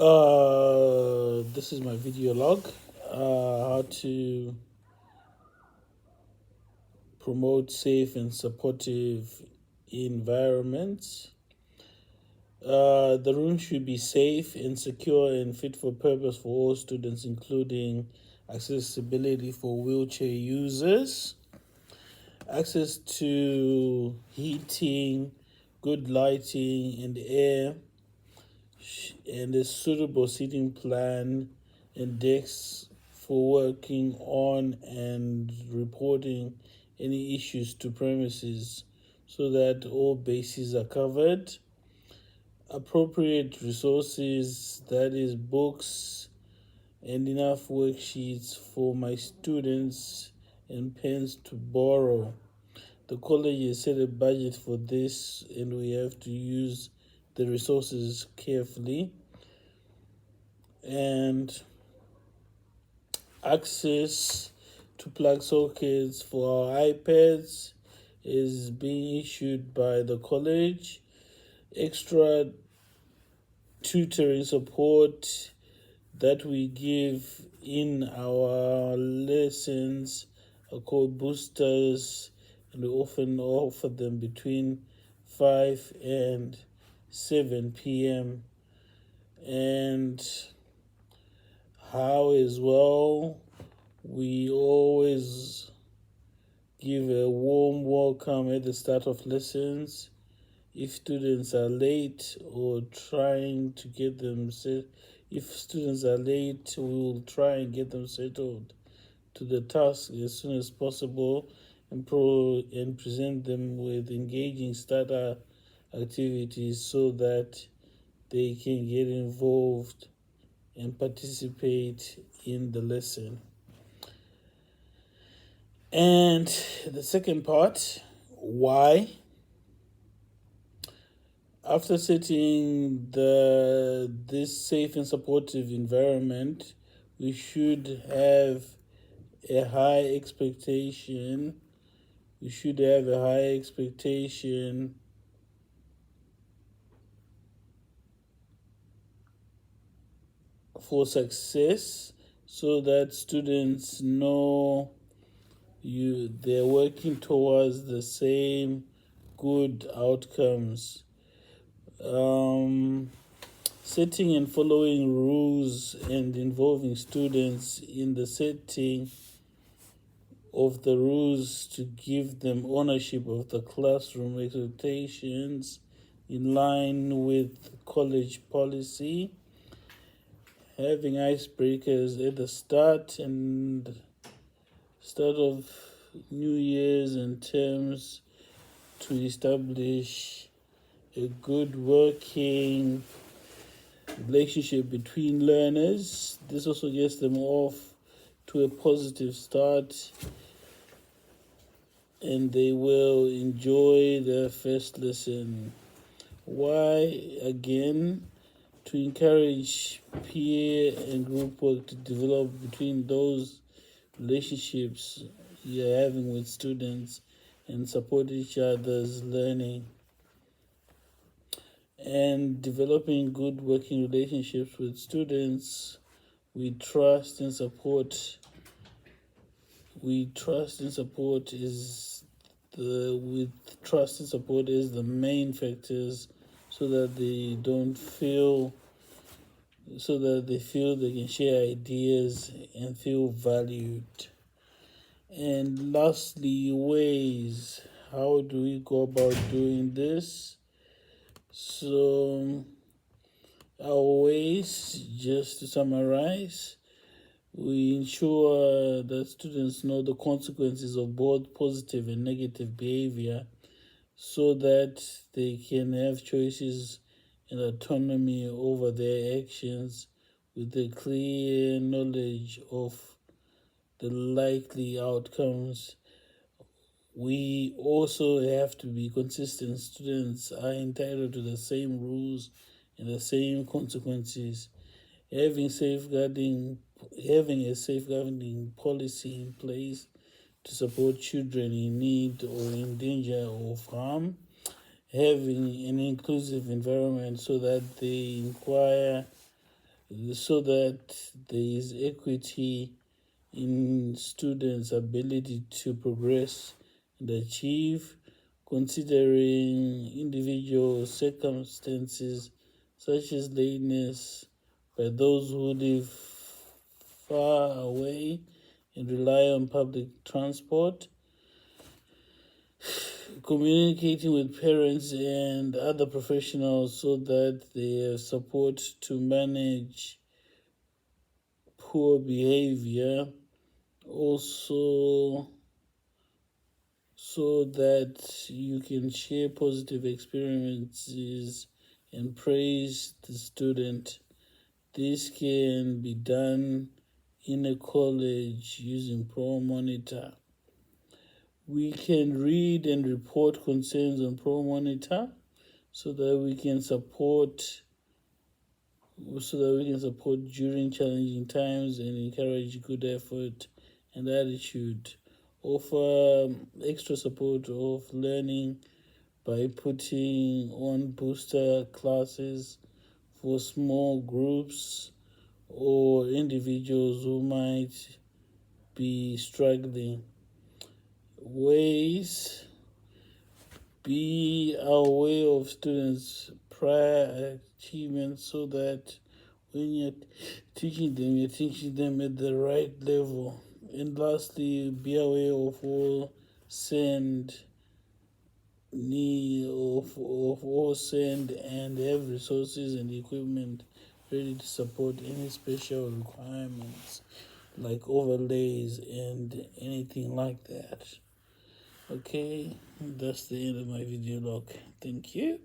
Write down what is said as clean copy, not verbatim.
This is my video log. How to promote safe and supportive environments. The room should be safe and secure and fit for purpose for all students, including accessibility for wheelchair users, access to heating, good lighting and air, and a suitable seating plan and desks for working on and reporting any issues to premises so that all bases are covered. Appropriate resources, that is, books and enough worksheets for my students and pens to borrow. The college has set a budget for this, and we have to use the resources carefully. And access to plug sockets for our iPads is being issued by the college. Extra tutoring support that we give in our lessons are called boosters, and we often offer them between 5 and 7 p.m. And how as well, we always give a warm welcome at the start of lessons. If students are late or trying to get them set, if students are late, we will try and get them settled to the task as soon as possible and present them with engaging starter activities so that they can get involved and participate in the lesson. And the second part, why? After setting this safe and supportive environment, we should have a high expectation. We should have a high expectation for success so that students know they're working towards the same good outcomes. Setting and following rules and involving students in the setting of the rules to give them ownership of the classroom expectations in line with college policy. Having icebreakers at the start of New Year's and terms to establish a good working relationship between learners. This also gets them off to a positive start, and they will enjoy their first lesson. Why? Again, to encourage peer and group work to develop between those relationships you're having with students and support each other's learning. And developing good working relationships with students, we trust and support is the main factors so that they feel they can share ideas and feel valued. And lastly, ways. How do we go about doing this? So, our ways, just to summarize, we ensure that students know the consequences of both positive and negative behavior so that they can have choices and autonomy over their actions with a clear knowledge of the likely outcomes. We also have to be consistent. Students are entitled to the same rules and the same consequences. Having a safeguarding policy in place to support children in need or in danger of harm. Having an inclusive environment so that they inquire so that there is equity in students' ability to progress and achieve, considering individual circumstances such as lateness by those who live far away and rely on public transport, communicating with parents and other professionals so that they have support to manage poor behavior, also so that you can share positive experiences and praise the student. This can be done in a college using ProMonitor. We can read and report concerns on ProMonitor so that we can support during challenging times and encourage good effort and attitude. Offer extra support of learning by putting on booster classes for small groups or individuals who might be struggling. Ways: be aware of students' prior achievements so that when you're teaching them at the right level. And lastly, be aware of all send and have resources and equipment ready to support any special requirements like overlays and anything like that. Okay, that's the end of my video log. Thank you.